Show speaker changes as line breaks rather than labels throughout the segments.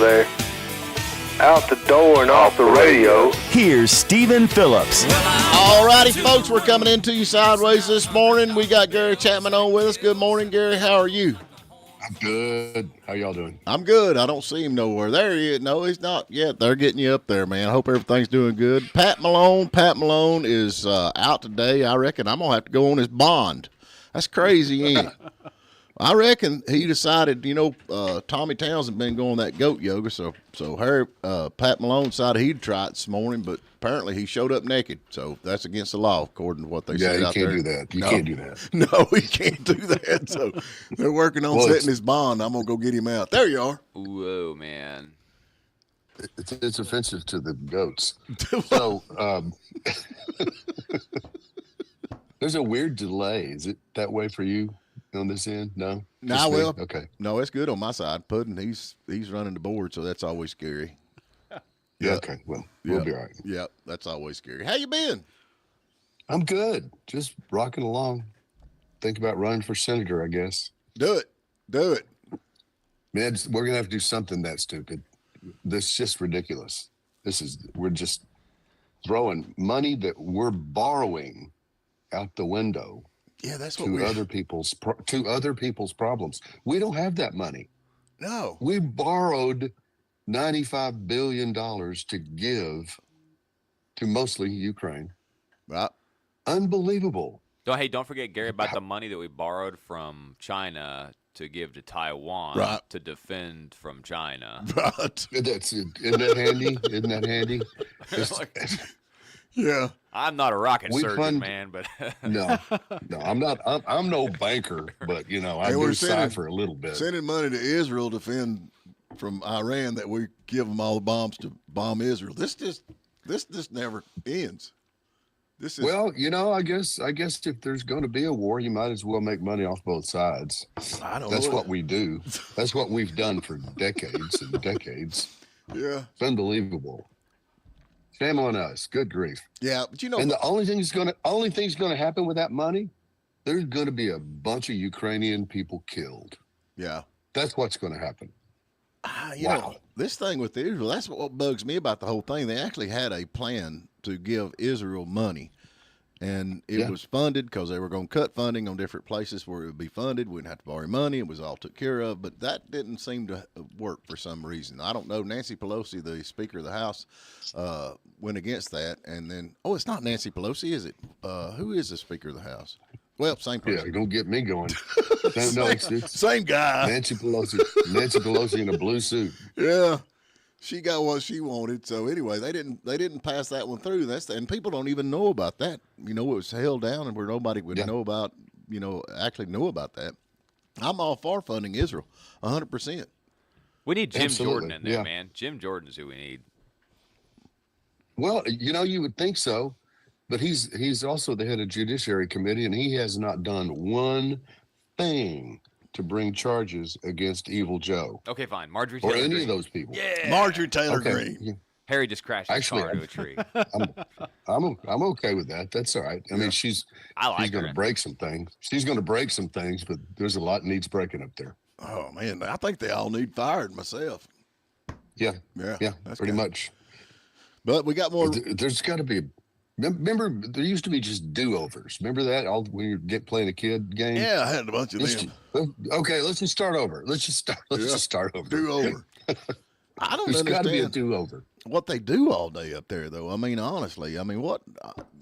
there. Out the door and off the radio.
Here's Stephen Phillips.
All righty, folks, we're coming into you sideways this morning. We got Gary Chapman on with us. Good morning, Gary. How are you?
I'm good. How y'all doing?
I'm good. I don't see him nowhere. There he is. No, he's not yet. They're getting you up there, man. I hope everything's doing good. Pat Malone is out today. I reckon I'm going to have to go on his bond. That's crazy, ain't it? I reckon he decided, Tommy Townsend been going that goat yoga, so Pat Malone decided he'd try it this morning, but apparently he showed up naked, so that's against the law, according to what they said out there.
Yeah, you can't do that. You can't do that.
No, he can't do that, so they're working on setting his bond. I'm going to go get him out. There you are.
Whoa, man.
It's offensive to the goats. So there's a weird delay. Is it that way for you? On this end, no.
Nah, well,
okay.
No, it's good on my side. Puddin', he's running the board, so that's always scary.
Yeah. Okay. Well, we'll be all right.
Yep, that's always scary. How you been?
I'm good. Just rocking along. Think about running for senator, I guess.
Do it.
Man, we're gonna have to do something that stupid. This is just ridiculous. We're just throwing money that we're borrowing out the window.
Yeah, that's what
to other people's problems. We don't have that money.
No,
we borrowed $95 billion to give to mostly Ukraine.
Right.
Unbelievable.
Don't forget, Gary, about the money that we borrowed from China to give to Taiwan to defend from China.
Right.
Isn't that handy?
Yeah.
I'm not a rocket surgeon, man, but
no, I'm not. I'm no banker, but I do cipher a little bit.
Sending money to Israel to defend from Iran that we give them all the bombs to bomb Israel. This just never ends.
Well, I guess if there's going to be a war, you might as well make money off both sides. That's what we do. That's what we've done for decades and decades.
Yeah,
it's unbelievable. Shame on us. Good grief.
Yeah, but
and the only thing that's going to happen with that money, there's going to be a bunch of Ukrainian people killed.
Yeah,
that's what's going to happen.
Wow. This thing with Israel, that's what bugs me about the whole thing. They actually had a plan to give Israel money, and it was funded because they were going to cut funding on different places where it would be funded. We didn't have to borrow money. It was all took care of, but that didn't seem to work for some reason. I don't know. Nancy Pelosi, the Speaker of the House, went against that, and then, it's not Nancy Pelosi, is it? Who is the Speaker of the House? Well, same person.
Yeah, don't get me going. It's
same guy.
Nancy Pelosi in a blue suit.
Yeah. She got what she wanted. So anyway, they didn't pass that one through. And people don't even know about that. It was held down and where nobody would know about, actually know about that. I'm all for funding Israel, 100%.
We need Jim Jordan in there, man. Jim Jordan's who we need.
Well, you would think so, but he's also the head of Judiciary Committee, and he has not done one thing to bring charges against Evil Joe.
Okay, fine. Marjorie Taylor Greene.
Or any of those people.
Yeah.
Marjorie Taylor Greene.
Harry just crashed his car into a tree.
I'm okay with that. That's all right. I mean, she's going to break some things. She's going to break some things, but there's a lot needs breaking up there.
Oh, man. I think they all need fired myself.
Yeah.
That's
pretty much.
But we got more.
There's got to be remember, there used to be just do-overs. Remember that? When you playing a kid game?
Yeah, I had a bunch of them.
Okay, let's just start over. Let's just start over.
Do-over. I don't
There's got to be a
understand
do-over.
what they do all day up there, though. I mean, honestly, what?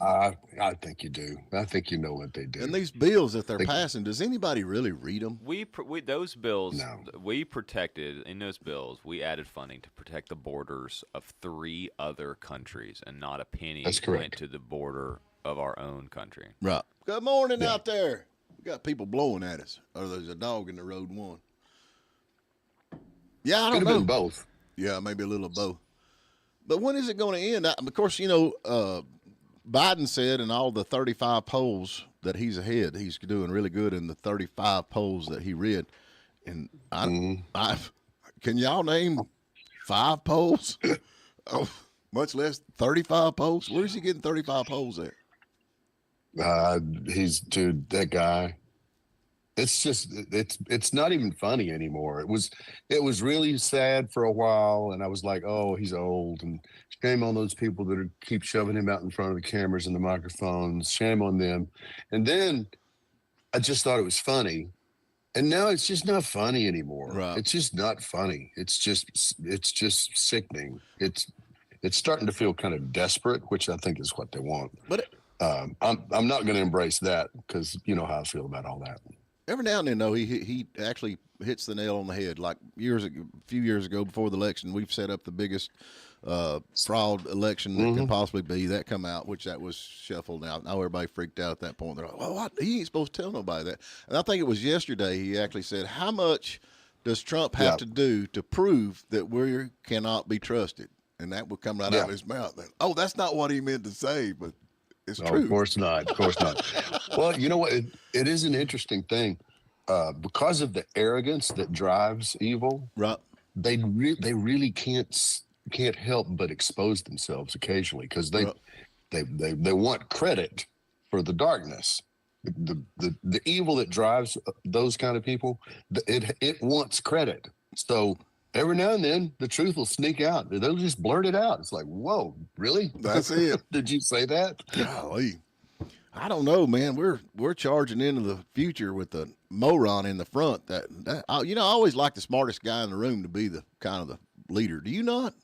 I think you do. I think you know what they do.
And these bills that they're passing, does anybody really read them?
Those bills,
No.
we protected, in those bills, we added funding to protect the borders of 3 other countries, and not a penny went to the border of our own country.
Right. Good morning out there. We got people blowing at us, or there's a dog in the road one. Yeah, I don't know.
Could have been both.
Yeah, maybe a little of both. But when is it going to end? Of course, Biden said in all the 35 polls that he's ahead. He's doing really good in the 35 polls that he read. And can y'all name 5 polls? Much less 35 polls? Where's he getting 35 polls at?
He's that guy. it's not even funny anymore. It was really sad for a while, and I was like, oh, he's old, and shame on those people that keep shoving him out in front of the cameras and the microphones. Shame on them. And then I just thought it was funny, and now it's just not funny anymore.
Right.
It's just not funny. It's just sickening. It's starting to feel kind of desperate, which I think is what they want. But I'm not going to embrace that, because you know how I feel about all that.
Every now and then, though, he actually hits the nail on the head. Like a few years ago, before the election, we've set up the biggest fraud election that can possibly be. That come out, which that was shuffled out. Now everybody freaked out at that point. They're like, well, what? He ain't supposed to tell nobody that. And I think it was yesterday he actually said, how much does Trump have to do to prove that we cannot be trusted? And that would come right out of his mouth. Oh, that's not what he meant to say, but it's true.
Of course not. Of course not. Well, you know what? It is an interesting thing. Because of the arrogance that drives evil,
right?
They really can't help but expose themselves occasionally, because they want credit for the darkness. The evil that drives those kind of people, it wants credit. So every now and then the truth will sneak out. They'll just blurt it out. It's like, whoa, really?
That's it.
Did you say that?
Golly. I don't know, man. We're charging into the future with the moron in the front. That I always like the smartest guy in the room to be the kind of the leader. Do you not?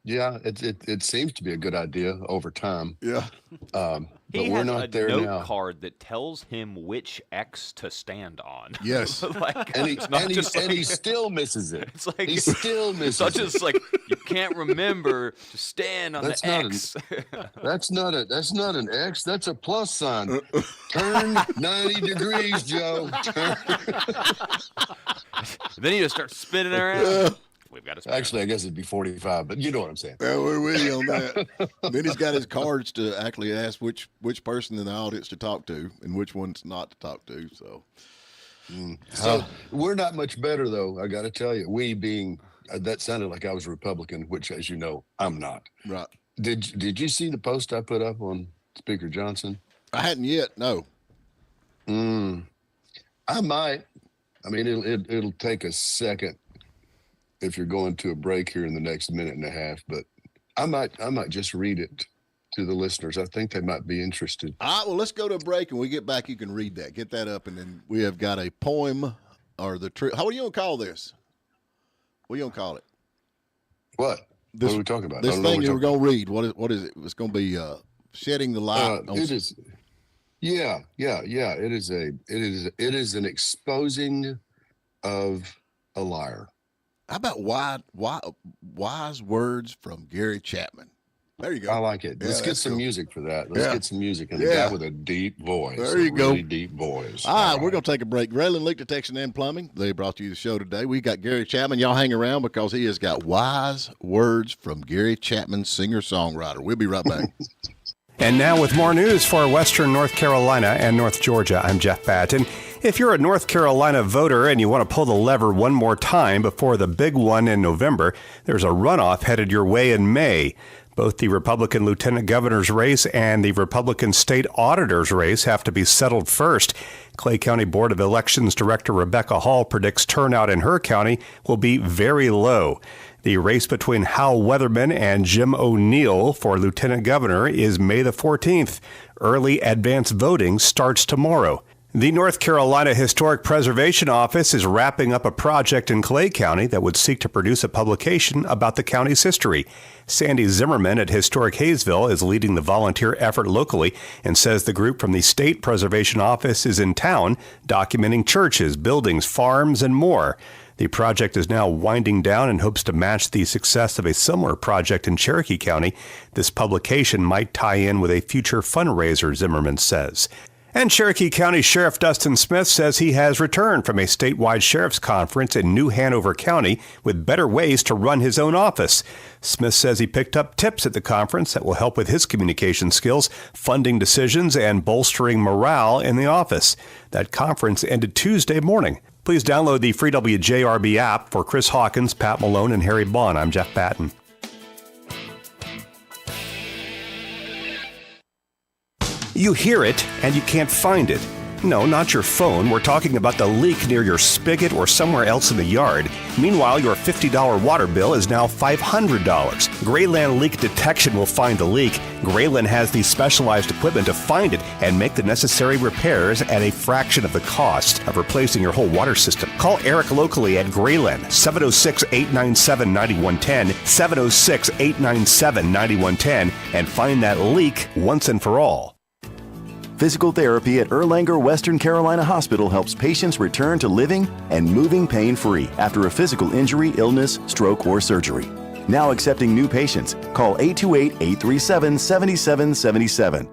Yeah, it seems to be a good idea over time.
Yeah.
But we're not there now.
He has a note card that tells him which X to stand on.
Yes.
He still misses it.
It's like
he still misses it.
It's like you can't remember to stand on the X.
That's not an X. That's a plus sign. Turn 90 degrees, Joe.
Then you just start spinning around. We've got to
actually, I guess it'd be 45, but you know what I'm saying.
Yeah, we're with you on that. Then he's got his cards to actually ask which person in the audience to talk to and which ones not to talk to. So
we're not much better, though. I got to tell you, we being that sounded like I was a Republican, which, as you know, I'm not.
Right.
Did you see the post I put up on Speaker Johnson?
I hadn't yet. No.
I might. I mean, it'll take a second if you're going to a break here in the next minute and a half, but I might just read it to the listeners. I think they might be interested.
All right, well, let's go to a break, and we get back. You can read that. Get that up, and then we have got a poem or the truth. How are you going to call this? What are you going to call it?
What are we talking about?
This thing you were going to read. What is it? It's going to be shedding the light.
It is. Yeah. It is an exposing of a liar.
How about wise words from Gary Chapman? There you go.
I like it. Let's get some music for that. Let's get some music. And a guy with a deep voice.
There you go.
Really deep voice.
All right, we're going to take a break. Raylan Leak Detection and Plumbing. They brought you the show today. We got Gary Chapman. Y'all hang around because he has got wise words from Gary Chapman, singer-songwriter. We'll be right back.
And now with more news for Western North Carolina and North Georgia, I'm Jeff Patton. If you're a North Carolina voter and you want to pull the lever one more time before the big one in November, there's a runoff headed your way in May. Both the Republican lieutenant governor's race and the Republican state auditor's race have to be settled first. Clay County Board of Elections Director Rebecca Hall predicts turnout in her county will be very low. The race between Hal Weatherman and Jim O'Neill for lieutenant governor is May the 14th. Early advance voting starts tomorrow. The North Carolina Historic Preservation Office is wrapping up a project in Clay County that would seek to produce a publication about the county's history. Sandy Zimmerman at Historic Hayesville is leading the volunteer effort locally and says the group from the State Preservation Office is in town documenting churches, buildings, farms, and more. The project is now winding down and hopes to match the success of a similar project in Cherokee County. This publication might tie in with a future fundraiser, Zimmerman says. And Cherokee County Sheriff Dustin Smith says he has returned from a statewide sheriff's conference in New Hanover County with better ways to run his own office. Smith says he picked up tips at the conference that will help with his communication skills, funding decisions, and bolstering morale in the office. That conference ended Tuesday morning. Please download the free WJRB app. For Chris Hawkins, Pat Malone, and Harry Bond, I'm Jeff Patton. You hear it, and you can't find it. No, not your phone. We're talking about the leak near your spigot or somewhere else in the yard. Meanwhile, your $50 water bill is now $500. Grayland Leak Detection will find the leak. Grayland has the specialized equipment to find it and make the necessary repairs at a fraction of the cost of replacing your whole water system. Call Eric locally at Grayland, 706-897-9110, 706-897-9110, and find that leak once and for all.
Physical therapy at Erlanger Western Carolina Hospital helps patients return to living and moving pain-free after a physical injury, illness, stroke, or surgery. Now accepting new patients. Call 828-837-7777.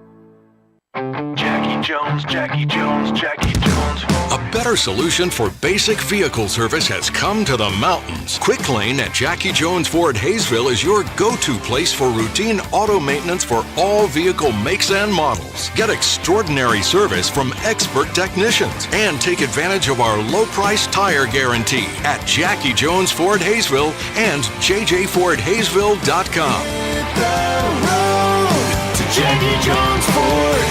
Jackie Jones, Jackie Jones, Jackie Jones.
A better solution for basic vehicle service has come to the mountains. Quick Lane at Jackie Jones Ford Hayesville is your go-to place for routine auto maintenance for all vehicle makes and models. Get extraordinary service from expert technicians and take advantage of our low-price tire guarantee at Jackie Jones Ford Hayesville and jjfordhayesville.com.
Hit the road to Jackie Jones Ford.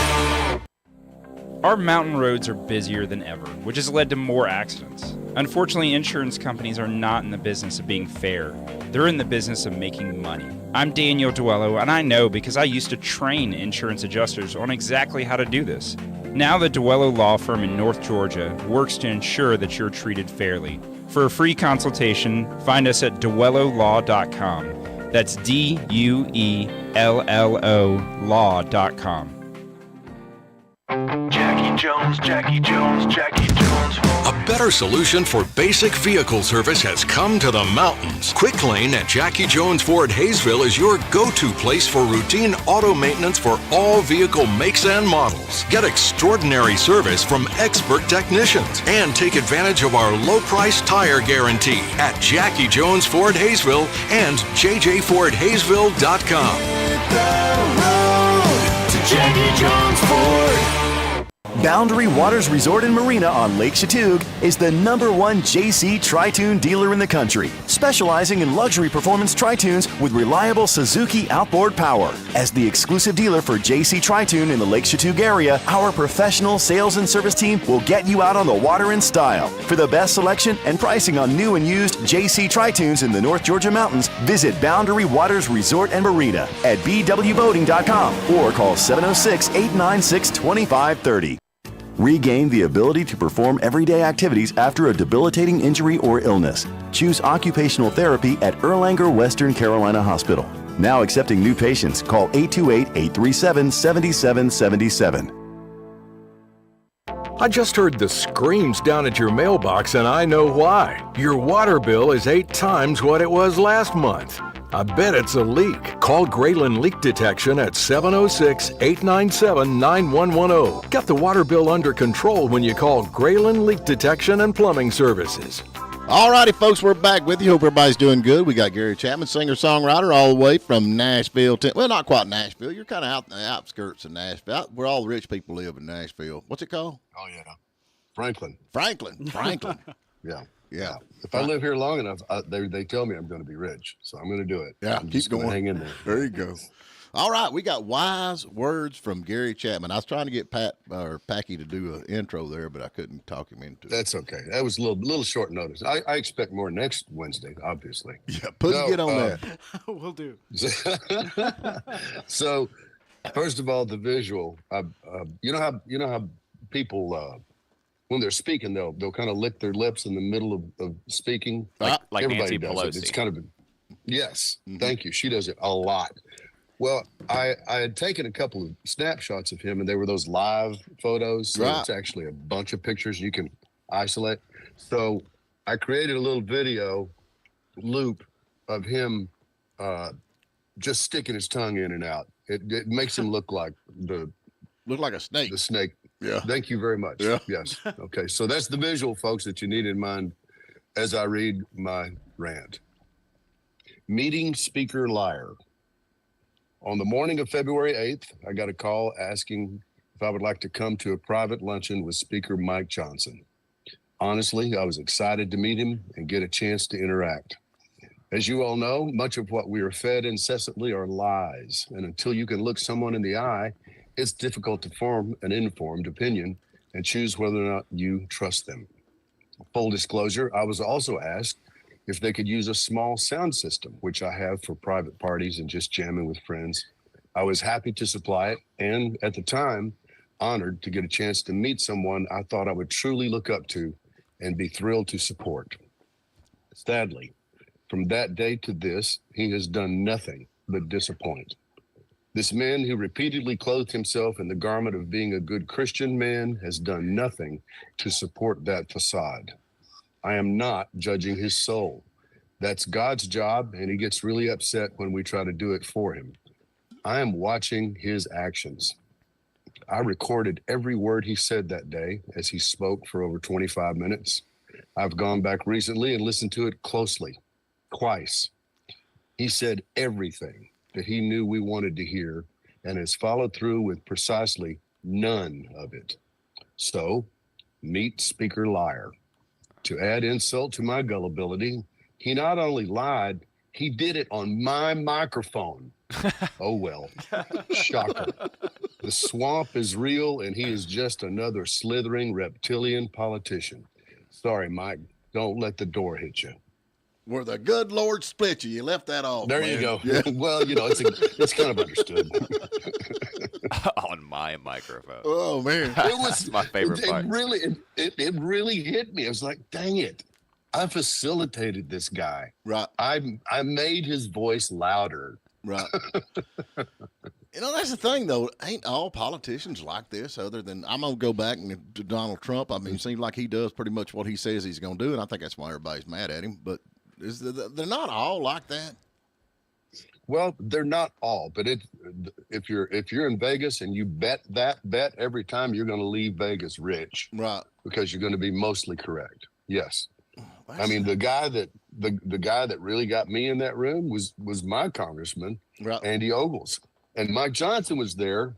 Our mountain roads are busier than ever, which has led to more accidents. Unfortunately, insurance companies are not in the business of being fair. They're in the business of making money. I'm Daniel Duello, and I know because I used to train insurance adjusters on exactly how to do this. Now the Duello Law Firm in North Georgia works to ensure that you're treated fairly. For a free consultation, find us at duellolaw.com. That's DUELLO law.com.
Jackie Jones, Jackie Jones, Jackie Jones.
A better solution for basic vehicle service has come to the mountains. Quick Lane at Jackie Jones Ford Hayesville is your go-to place for routine auto maintenance for all vehicle makes and models. Get extraordinary service from expert technicians and take advantage of our low-price tire guarantee at Jackie Jones Ford Hayesville and jjfordhayesville.com.
Hit the road to Jackie Jones Ford.
Boundary Waters Resort and Marina on Lake Chatuge is the #1 JC Tri-Tune dealer in the country, specializing in luxury performance tri-tunes with reliable Suzuki outboard power. As the exclusive dealer for JC Tri-Tune in the Lake Chatuge area, our professional sales and service team will get you out on the water in style. For the best selection and pricing on new and used JC Tri-Tunes in the North Georgia mountains, visit Boundary Waters Resort and Marina at bwboating.com or call 706-896-2530. Regain the ability to perform everyday activities after a debilitating injury or illness. Choose occupational therapy at Erlanger Western Carolina Hospital. Now accepting new patients. Call 828-837-7777.
I just heard the screams down at your mailbox, and I know why. Your water bill is 8 times what it was last month. I bet it's a leak. Call Grayland Leak Detection at 706-897-9110. Get the water bill under control when you call Grayland Leak Detection and Plumbing Services.
All righty, folks, we're back with you. Hope everybody's doing good. We got Gary Chapman, singer-songwriter, all the way from Nashville. Well, not quite Nashville. You're kind of out in the outskirts of Nashville, where all the rich people live in Nashville. What's it called?
Oh, yeah. Franklin. Yeah.
Yeah.
If I live here long enough, they tell me I'm going to be rich, so I'm going to do it.
Yeah,
I'm just going to hang in there.
There you go. All right, we got wise words from Gary Chapman. I was trying to get Packy to do an intro there, but I couldn't talk him into it.
That's okay. That was a little short notice. I expect more next Wednesday, obviously.
Yeah, get on that.
Will do.
So, first of all, the visual. You know how people. When they're speaking, they'll kind of lick their lips in the middle of speaking.
Like
everybody
Nancy
does
Pelosi.
it. It's kind of yes. Mm-hmm. Thank you. She does it a lot. Well, I had taken a couple of snapshots of him, and they were those live photos. So it's actually a bunch of pictures you can isolate. So I created a little video loop of him just sticking his tongue in and out. It makes him look like a snake. The snake.
Yeah.
Thank you very much.
Yeah.
Yes. Okay. So that's the visual, folks, that you need in mind as I read my rant. Meeting Speaker Liar. On the morning of February 8th, I got a call asking if I would like to come to a private luncheon with Speaker Mike Johnson. Honestly, I was excited to meet him and get a chance to interact. As you all know, much of what we are fed incessantly are lies, and until you can look someone in the eye, it's difficult to form an informed opinion and choose whether or not you trust them. Full disclosure, I was also asked if they could use a small sound system, which I have for private parties and just jamming with friends. I was happy to supply it, and at the time, honored to get a chance to meet someone I thought I would truly look up to and be thrilled to support. Sadly, from that day to this, he has done nothing but disappoint. This man who repeatedly clothed himself in the garment of being a good Christian man has done nothing to support that facade. I am not judging his soul. That's God's job, and he gets really upset when we try to do it for him. I am watching his actions. I recorded every word he said that day as he spoke for over 25 minutes. I've gone back recently and listened to it closely, twice. He said everything that he knew we wanted to hear and has followed through with precisely none of it. So, meet Speaker Liar. To add insult to my gullibility, he not only lied, he did it on my microphone. Oh, well, shocker. The swamp is real, and he is just another slithering reptilian politician. Sorry, Mike, don't let the door hit you.
Where the good Lord split you, you left that off.
There
man.
You go.
Yeah.
Well, it's kind of understood.
On my microphone.
Oh man,
it was
my favorite part.
It really hit me. I was like, dang it. I facilitated this guy.
Right.
I made his voice louder.
Right. That's the thing, though. Ain't all politicians like this, other than I'm going to go back to Donald Trump. I mean, it seems like he does pretty much what he says he's going to do, and I think that's why everybody's mad at him. But they're not all like that.
Well, they're not all, but if you're in Vegas and you bet every time, you're going to leave Vegas rich.
Right. Because
you're going to be mostly correct. Yes. I mean, the guy that really got me in that room was my congressman, right, Andy Ogles. And Mike Johnson was there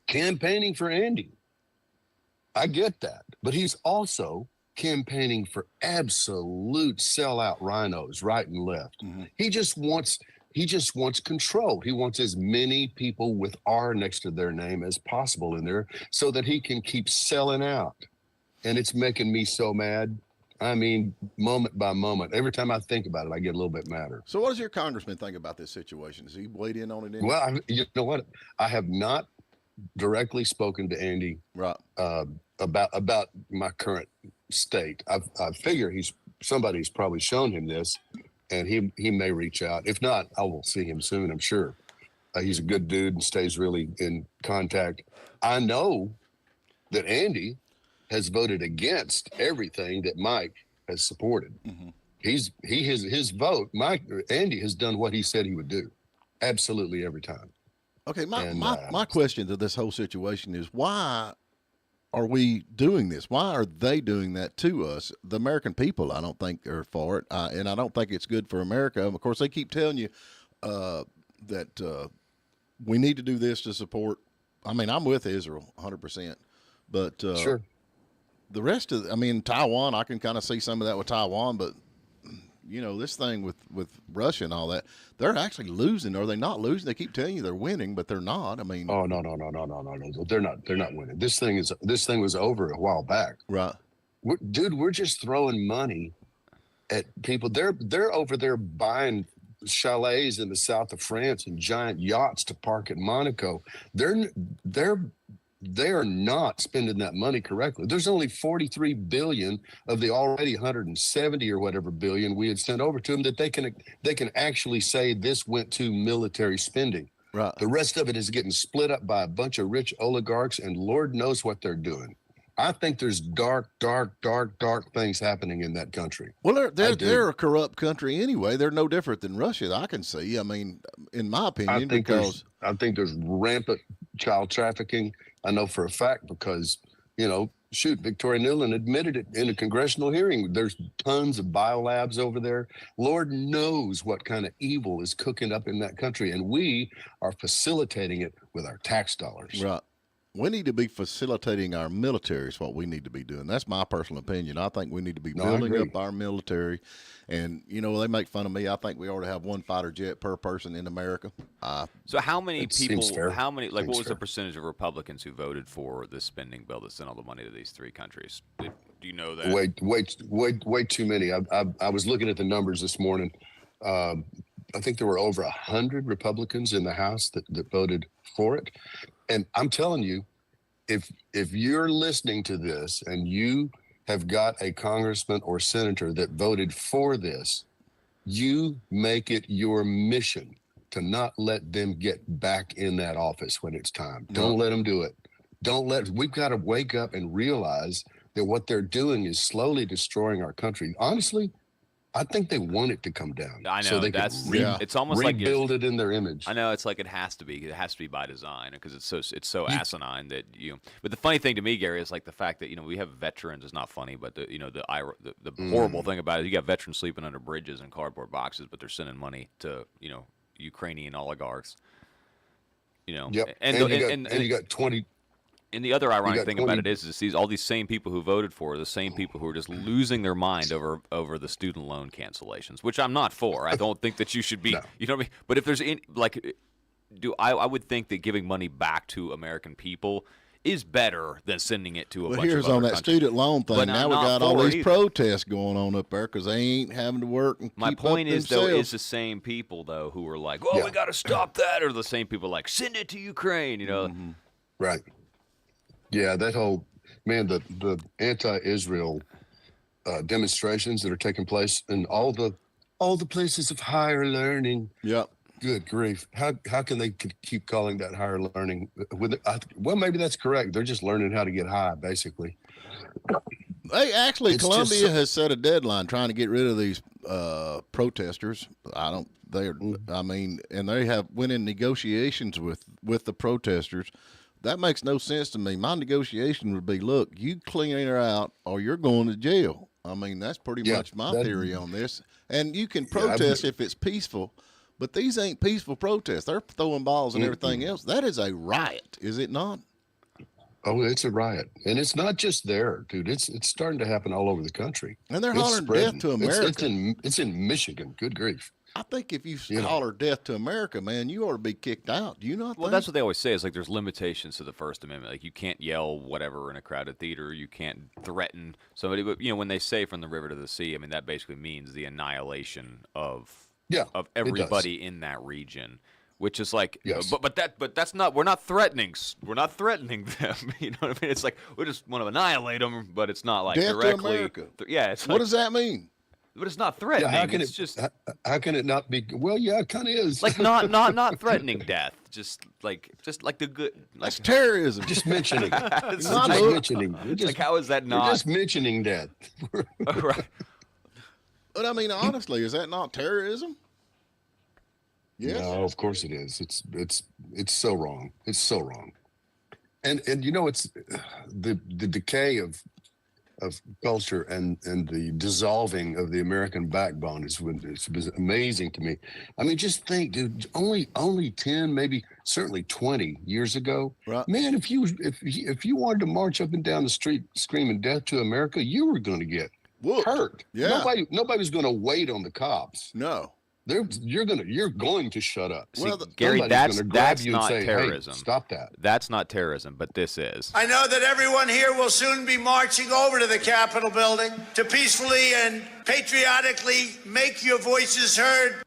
campaigning for Andy. I get that. But he's also campaigning for absolute sellout rhinos right and left. Mm-hmm. He just wants control. He wants as many people with R next to their name as possible in there so that he can keep selling out. And it's making me so mad. I mean, moment by moment, every time I think about it, I get a little bit madder.
So what does your congressman think about this situation? Does he weigh in on it?
Well, you know what? I have not directly spoken to Andy
right.
About my current state. I figure somebody's probably shown him this, and he may reach out. If not, I will see him soon, I'm sure. He's a good dude and stays really in contact. I know that Andy has voted against everything that Mike has supported. Mm-hmm. His vote, Andy has done what he said he would do. Absolutely every time.
Okay, my question to this whole situation is, why are we doing this? Why are they doing that to us? The American people, I don't think are for it, and I don't think it's good for America. Of course, they keep telling you that we need to do this to support. I mean, I'm with Israel 100%, but
sure.
The rest of, Taiwan, I can kind of see some of that with Taiwan, but this thing with Russia and all that, they're actually losing. Are they not losing? They keep telling you they're winning, but they're not. I mean,
oh no, they're not winning. This thing was over a while back.
Right,
we're just throwing money at people. They're over there buying chalets in the south of France and giant yachts to park at Monaco. They are not spending that money correctly. There's only 43 billion of the already 170 or whatever billion we had sent over to them that they can actually say this went to military spending.
Right.
The rest of it is getting split up by a bunch of rich oligarchs, and Lord knows what they're doing. I think there's dark things happening in that country.
Well, they're a corrupt country anyway. They're no different than Russia that I can see. I mean, in my opinion,
I think there's rampant child trafficking. I know for a fact because, Victoria Nuland admitted it in a congressional hearing. There's tons of biolabs over there. Lord knows what kind of evil is cooking up in that country, and we are facilitating it with our tax dollars.
Right. We need to be facilitating our military is what we need to be doing. That's my personal opinion. I think we need to be building up our military. And, you know, they make fun of me. I think we ought to have one fighter jet per person in America.
So how many people, what was the percentage of Republicans who voted for this spending bill that sent all the money to these three countries? Do you know that?
Way too many. I was looking at the numbers this morning. I think there were over 100 Republicans in the House that voted for it. And I'm telling you, if you're listening to this and you have got a congressman or senator that voted for this, you make it your mission to not let them get back in that office when it's time. Don't let them do it. We've got to wake up and realize that what they're doing is slowly destroying our country. Honestly, I think they want it to come down.
I know,
so they
it's almost like
rebuild it in their image.
I know, it's like it has to be by design, because it's so asinine that But the funny thing to me, Gary, is like the fact that we have veterans. It's not funny, but the horrible thing about it, you got veterans sleeping under bridges and cardboard boxes, but they're sending money to Ukrainian oligarchs.
Yep. And you got 20.
And the other ironic thing about it is all these same people who voted for are the same people who are just losing their mind over the student loan cancellations, which I'm not for. I don't think that you should be, you know what I mean? But if there's I would think that giving money back to American people is better than sending it to a bunch of other countries.
Here's on that student loan thing. Now we got all these protests going on up there because they ain't having to work and
My
keep
point
up
is,
themselves.
though, it's the same people, though, who are like, well, we got to stop that, or the same people like, send it to Ukraine,
Right. Yeah, that whole, man, the anti-Israel demonstrations that are taking place in all the places of higher learning.
Yep.
Good grief. How can they keep calling that higher learning? Well, maybe that's correct. They're just learning how to get high, basically.
They actually, Columbia has set a deadline trying to get rid of these protesters. And they have went in negotiations with the protesters. That makes no sense to me. My negotiation would be, look, you clean her out or you're going to jail. I mean, that's pretty much my theory on this. And you can protest if it's peaceful, but these ain't peaceful protests. They're throwing balls and everything else. That is a riot, is it not?
Oh, it's a riot. And it's not just there, dude. It's starting to happen all over the country.
And they're hollering death to America.
It's in Michigan. Good grief.
I think if you holler death to America, man, you ought to be kicked out. Do you not?
Well, that's what they always say. Is like there's limitations to the First Amendment. Like you can't yell whatever in a crowded theater. You can't threaten somebody. But when they say from the river to the sea, I mean that basically means the annihilation of everybody in that region. Which is like, but that's not. We're not threatening. We're not threatening them. You know what I mean? It's like we just want to annihilate them, but it's not like
death
directly.
To America.
It's
what does that mean?
But it's not threatening.
How can it not be? Well, yeah, it kind of is.
Like not threatening death. Just like the good. Like,
that's terrorism.
Just mentioning.
It's not mentioning.
Like how is that not?
You're just mentioning death.
Right.
But I mean, honestly, is that not terrorism?
Yes. No, of course it is. It's so wrong. It's so wrong. And it's the decay of culture and the dissolving of the American backbone it's amazing to me. I mean, just think, dude, only 10, maybe certainly 20 years ago, right. Man, if you wanted to march up and down the street screaming death to America, you were going to get hurt.
Yeah.
Nobody was going to wait on the cops.
No.
You're going to shut up.
See, Gary, that's not terrorism.
Hey, stop that.
That's not terrorism, but this is.
I know that everyone here will soon be marching over to the Capitol building to peacefully and patriotically make your voices heard.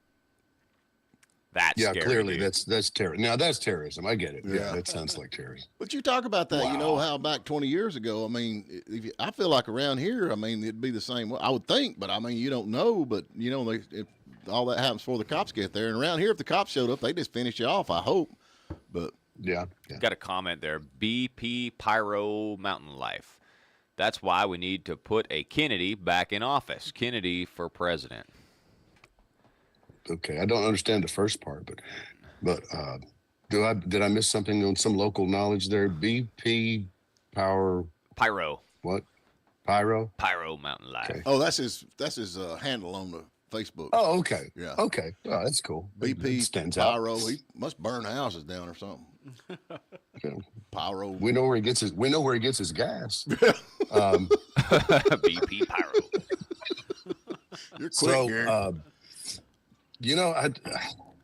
That's scary,
clearly
dude.
that's terror. Now that's terrorism. I get it. Yeah, that sounds like terrorism.
But you talk about that,
Wow.
how back 20 years ago, I mean, I feel like around here, I mean, it'd be the same way. I would think, but I mean, you don't know, but if all that happens before the cops get there. And around here, if the cops showed up, they just finish you off, I hope. But
yeah.
Got a comment there. BP Pyro Mountain Life. That's why we need to put a Kennedy back in office. Kennedy for president.
Okay, I don't understand the first part, but did I miss something on some local knowledge there? BP Pyro. What? Pyro
Mountain Life.
Okay.
Oh, that's his handle on the Facebook.
Oh, okay.
Yeah.
Okay. Oh, that's cool.
BP
stands
Pyro.
out.
He must burn houses down or something.
Okay.
Pyro.
We know where he gets his gas.
BP Pyro.
You're quick,
So,
Gary.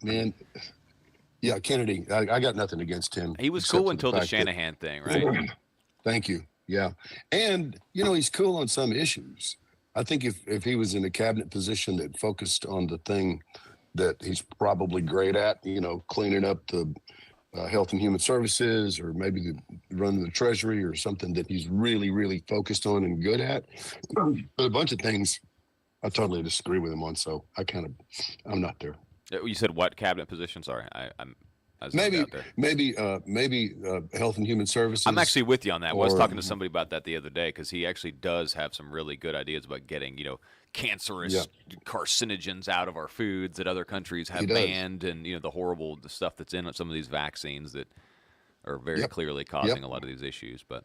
Man, yeah, Kennedy. I got nothing against him.
He was
except
cool
for
until the
fact that-
Shanahan thing, right?
Thank you. Yeah, and he's cool on some issues. I think if he was in a cabinet position that focused on the thing that he's probably great at, cleaning up the Health and Human Services, or maybe running the Treasury, or something that he's really, really focused on and good at. But a bunch of things I totally disagree with him on. So I'm not there.
You said what cabinet position? Sorry, I was
Maybe
out there.
maybe Health and Human Services.
I'm actually with you on that. I was talking to somebody about that the other day, because he actually does have some really good ideas about getting, cancerous carcinogens out of our foods that other countries have banned, and the horrible stuff that's in some of these vaccines that are very clearly causing a lot of these issues. But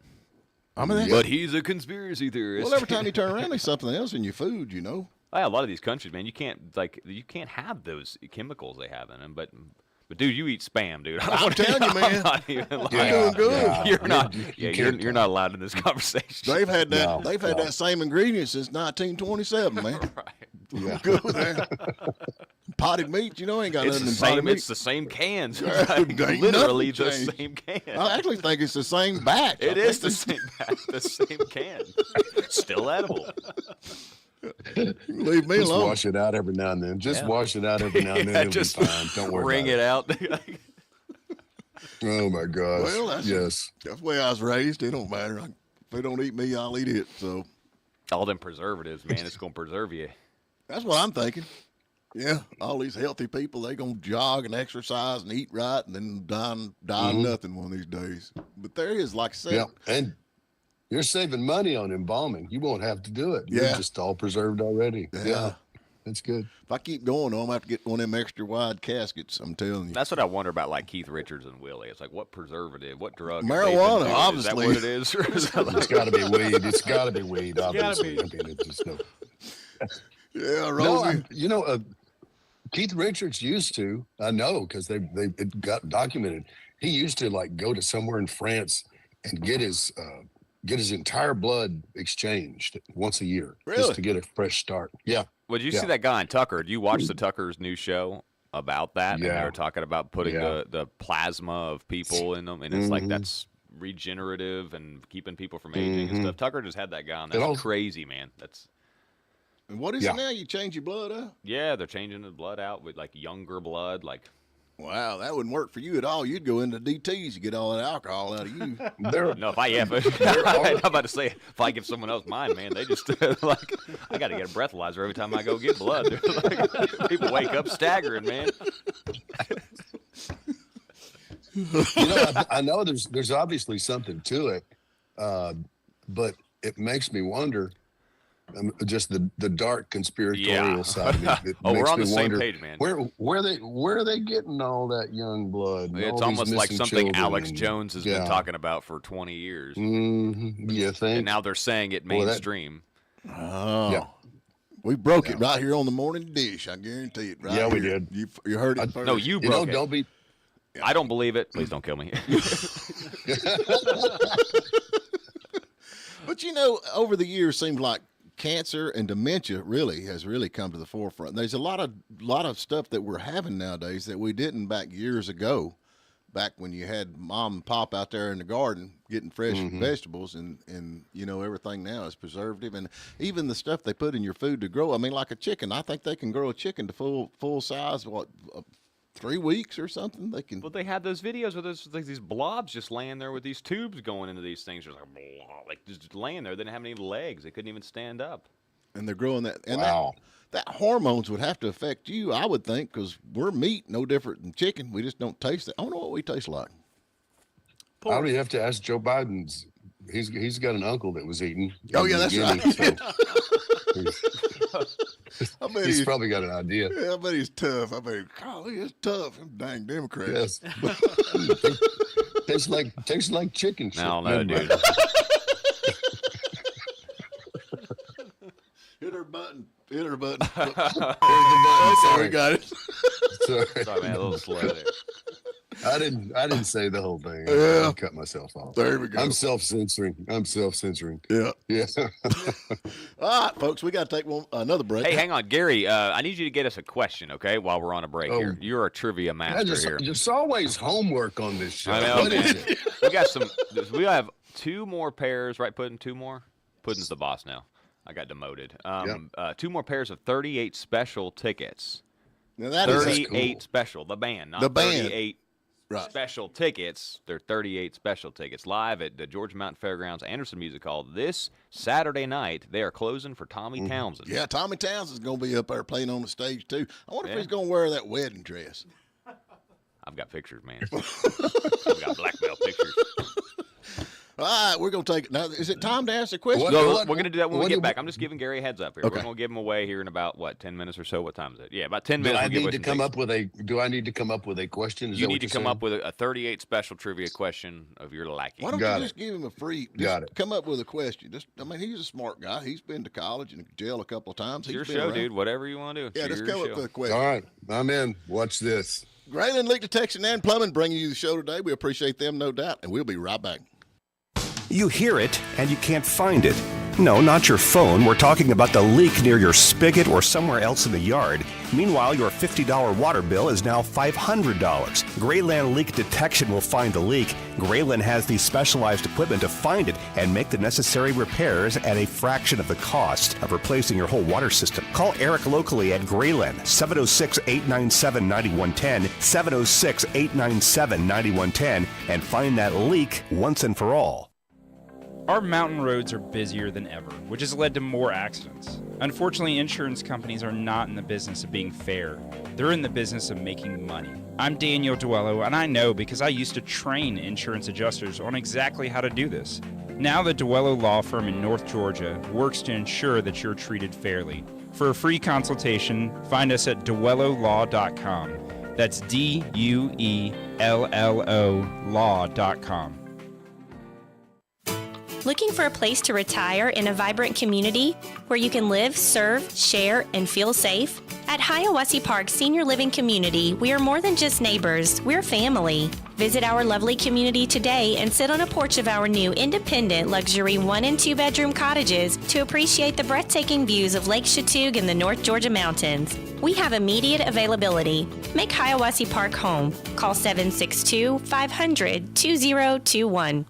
but he's a conspiracy theorist.
Well, every time you turn around, there's something else in your food,
Yeah, a lot of these countries, man, you can't have those chemicals they have in them, but dude, you eat Spam, dude.
I'm telling you, man.
I'm not even lying.
You're doing good.
Yeah.
You're not. You're not allowed in this conversation.
They've had that. They've had that same ingredient since 1927, man.
Right.
Yeah.
Good there. Potted meat, ain't got
It's
nothing
the
in potted
same.
meat.
It's the same cans.
Ain't
Literally
nothing
the
changed.
same can.
I actually think it's the same batch.
It is the same. The same can. Still edible.
Leave me
Just
alone.
wash it out every now and then. Just wash it out every now and then. It'll
just
be fine. Don't worry
wring
about
it out.
Oh my gosh.
Well, that's
yes.
That's the way I was raised. It don't matter. If they don't eat me, I'll eat it. So
All them preservatives, man. It's gonna preserve you.
that's what I'm thinking. Yeah, all these healthy people, they gonna jog and exercise and eat right, and then die nothing one of these days. But there is, like I said,
Yeah. And you're saving money on embalming. You won't have to do it. You're
Yeah.
just all preserved already.
Yeah.
That's good.
if I keep going, I'm gonna have to get one of them extra wide caskets. I'm telling you.
That's what I wonder about, like Keith Richards and Willie. It's like, what preservative, what drug? have they
Marijuana,
been doing?
obviously.
Is that what it is? Or is that
It's got to be weed. It's got to be weed, obviously.
be.
I mean, it just no.
Yeah,
No,
Rosie.
Keith Richards used to. I know because it got documented. He used to like go to somewhere in France and get his entire blood exchanged once a year,
Really?
just to get a fresh start. Yeah.
Well, did you
Yeah.
see that guy on Tucker? Do you watch the Tucker's new show about that? And they
Yeah.
were talking about putting
Yeah.
the plasma of people in them, and it's like that's regenerative and keeping people from aging and stuff. Tucker just had that guy on. That's
all-
crazy, man. That's
And what is
Yeah.
it now? You change your blood up?
yeah, they're changing the blood out with like younger blood, like.
Wow, that wouldn't work for you at all. You'd go into DTs to get all that alcohol out of you.
No, if I I'm about to say, if I give someone else mine, man, they just like I got to get a breathalyzer every time I go get blood. Like, people wake up staggering, man.
I know there's obviously something to it, but it makes me wonder. Just the dark conspiratorial
Yeah.
side of it. It
Oh, we're
makes
on
me
the same
wonder,
page, man.
Where are they getting all that young blood? and
It's
all these
almost like
missing
something
children
Alex
and-
Jones has been talking about for 20 years.
You think?
And now they're saying it
Boy, that-
mainstream.
Oh.
Yeah.
We broke it right here on the morning dish. I guarantee it. Right
Yeah, we
here.
did.
You heard it first.
No, you
You
broke
know,
it.
don't be.
I don't believe it. Please don't kill me.
But over the years, seems like cancer and dementia has really come to the forefront. There's a lot of stuff that we're having nowadays that we didn't back years ago. Back when you had mom and pop out there in the garden getting fresh vegetables, and everything now is preservative, and even the stuff they put in your food to grow. I mean, like a chicken, I think they can grow a chicken to full size. 3 weeks or something? They can.
Well, they had those videos where there's like these blobs just laying there with these tubes going into these things, just like just laying there. They didn't have any legs. They couldn't even stand up.
And they're growing that. And
Wow.
that hormones would have to affect you, I would think, because we're meat, no different than chicken. We just don't taste it. I don't know what we taste like.
I would have to ask Joe Biden's. He's got an uncle that was eating.
Oh,
in
yeah,
the
that's
beginning,
right.
so
I bet
he's probably got an idea.
Yeah, I bet he's tough. I bet he's tough. Them dang Democrats.
Yes. tastes like chicken. shit.
No,
Never
dude.
mind.
Hit her button. Hit her button.
There's the button.
Sorry,
Sorry.
we got it.
Sorry.
Sorry, man, a little slow there.
I didn't say the whole thing.
Yeah.
I cut myself off.
There we go.
I'm self-censoring.
Yeah.
Yeah.
All right, folks, we got to take another break.
Hey, hang on, Gary. I need you to get us a question, okay? While we're on a break here, you're a trivia master here.
Just always homework on this show.
I know,
What
man.
is it?
We got some. We have 2 more pairs, right? Puddin', 2 more. Puddin's the boss now. I got demoted. 2 more pairs of 38 special tickets.
Now that
38
cool.
special, the band, not
The band.
38 special tickets. They're 38 special tickets live at the Georgia Mountain Fairgrounds, Anderson Music Hall this Saturday night. They are closing for Tommy Townsend.
Yeah, Tommy Townsend's going to be up there playing on the stage, too. I wonder if he's going to wear that wedding dress.
I've got pictures, man. I've got black belt pictures.
All right, we're going to take it. Now, is it time to ask a question?
We're going to do that when we get back. I'm just giving Gary a heads up here.
Okay.
We're going to give him away here in about, 10 minutes or so? What time is it? Yeah, about 10
Do
minutes.
I
we'll give
need
away
to
some
come
tickets.
up with a? Do I need to come up with a question? Is
You
that
need
what
to
you're
come
saying?
up with a 38 special trivia question of your liking.
Why don't
Got
you
it.
just give him a free?
Got it.
Come up with a question. He's a smart guy. He's been to college and jail a couple of times.
It's your
He's been
show,
around.
dude. Whatever you want to do.
Yeah,
It's
just
your
come
show.
up with a question.
All right, I'm in. Watch this.
Grayling Leak Detection and Plumbing bringing you the show today. We appreciate them, no doubt, and we'll be right back.
You hear it and you can't find it. No, not your phone. We're talking about the leak near your spigot or somewhere else in the yard. Meanwhile, your $50 water bill is now $500. Grayland Leak Detection will find the leak. Grayland has the specialized equipment to find it and make the necessary repairs at a fraction of the cost of replacing your whole water system. Call Eric locally at Grayland, 706-897-9110, 706-897-9110, and find that leak once and for all.
Our mountain roads are busier than ever, which has led to more accidents. Unfortunately, insurance companies are not in the business of being fair. They're in the business of making money. I'm Daniel Duello, and I know because I used to train insurance adjusters on exactly how to do this. Now the Duello Law Firm in North Georgia works to ensure that you're treated fairly. For a free consultation, find us at duellolaw.com. That's DUELLO law.com.
Looking for a place to retire in a vibrant community where you can live, serve, share, and feel safe? At Hiawassee Park Senior Living Community, we are more than just neighbors, we're family. Visit our lovely community today and sit on a porch of our new independent luxury 1- and 2-bedroom cottages to appreciate the breathtaking views of Lake Chatuge and the North Georgia mountains. We have immediate availability. Make Hiawassee Park home. Call 762-500-2021.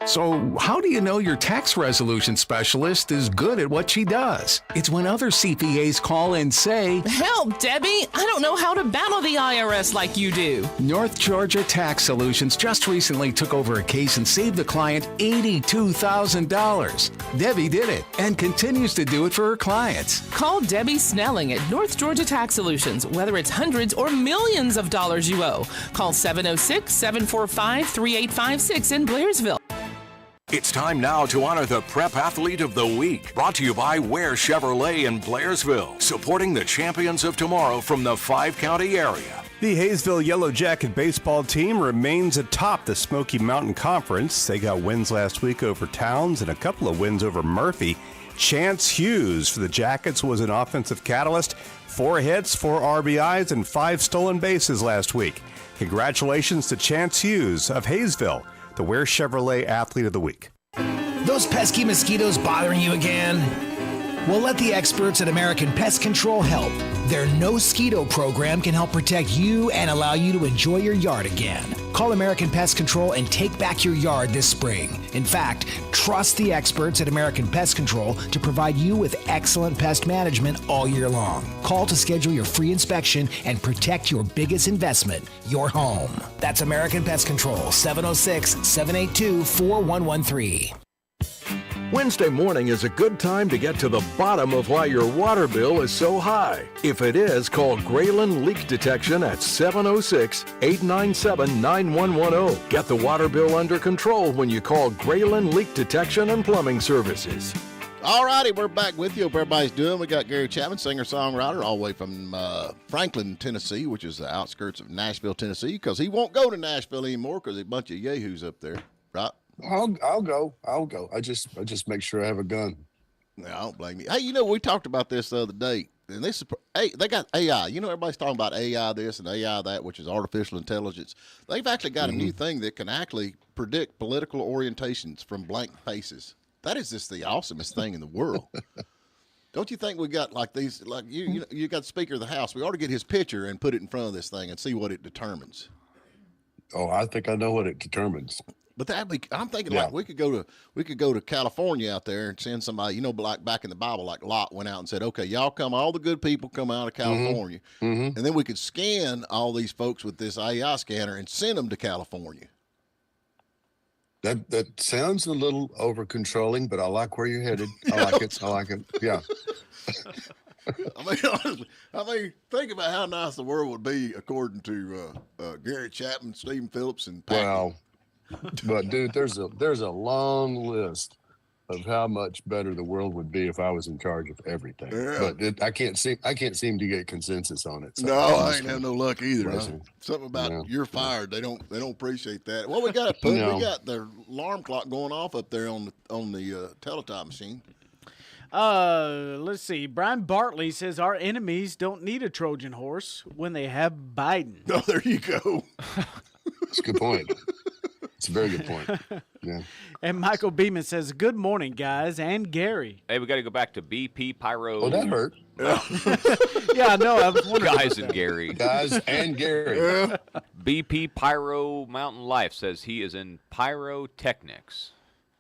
So, how do you know your tax resolution specialist is good at what she does? It's when other CPAs call and say,
"Help, Debbie! I don't know how to battle the IRS like you do."
North Georgia Tax Solutions just recently took over a case and saved the client $82,000. Debbie did it and continues to do it for her clients.
Call Debbie Snelling at North Georgia Tax Solutions, whether it's hundreds or millions of dollars you owe. Call 706-745-3856 in Blairsville.
It's time now to honor the Prep Athlete of the Week. Brought to you by Ware Chevrolet in Blairsville, supporting the champions of tomorrow from the 5-county area.
The Hayesville Yellow Jacket baseball team remains atop the Smoky Mountain Conference. They got wins last week over Towns and a couple of wins over Murphy. Chance Hughes for the Jackets was an offensive catalyst. 4 hits, 4 RBIs, and 5 stolen bases last week. Congratulations to Chance Hughes of Hayesville, the Ware Chevrolet Athlete of the Week.
Those pesky mosquitoes bothering you again? Well, let the experts at American Pest Control help. Their No Mosquito program can help protect you and allow you to enjoy your yard again. Call American Pest Control and take back your yard this spring. In fact, trust the experts at American Pest Control to provide you with excellent pest management all year long. Call to schedule your free inspection and protect your biggest investment, your home. That's American Pest Control, 706-782-4113.
Wednesday morning is a good time to get to the bottom of why your water bill is so high. If it is, call Grayland Leak Detection at 706-897-9110. Get the water bill under control when you call Grayland Leak Detection and Plumbing Services.
All righty, we're back with you. Hope everybody's doing. We got Gary Chapman, singer-songwriter, all the way from Franklin, Tennessee, which is the outskirts of Nashville, Tennessee, because he won't go to Nashville anymore because a bunch of yahoos up there, right?
I'll go. I just make sure I have a gun.
No, I don't blame you. Hey, you know, we talked about this the other day. and they got AI. You know, everybody's talking about AI this and AI that, which is artificial intelligence. They've actually got a new thing that can actually predict political orientations from blank faces. That is just the awesomest thing in the world. Don't you think we got like these? Like you got the Speaker of the House. We ought to get his picture and put it in front of this thing and see what it determines.
Oh, I think I know what it determines.
But I'm thinking like we could go to California out there and send somebody, like back in the Bible, like Lot went out and said, okay, y'all come, all the good people come out of California. And then we could scan all these folks with this AI scanner and send them to California.
That sounds a little over controlling, but I like where you're headed. I like it. I like it. Yeah.
Honestly, think about how nice the world would be according to Gary Chapman, Stephen Phillips, and Packy.
Wow. But dude, there's a long list of how much better the world would be if I was in charge of everything. Yeah. But I can't seem to get consensus on it. So
no, I ain't have no luck either. Huh? Something about you're fired. They don't appreciate that. Well, we got we got the alarm clock going off up there on the teletype machine.
Let's see. Brian Bartley says our enemies don't need a Trojan horse when they have Biden.
Oh, there you go.
That's a good point. It's a very good point. Yeah.
And Michael Beeman says, good morning, guys, and Gary.
Hey, we got to go back to BP Pyro.
Oh, that hurt.
Yeah, I know. I was wondering.
Guys and Gary.
Guys and Gary.
BP Pyro Mountain Life says he is in pyrotechnics.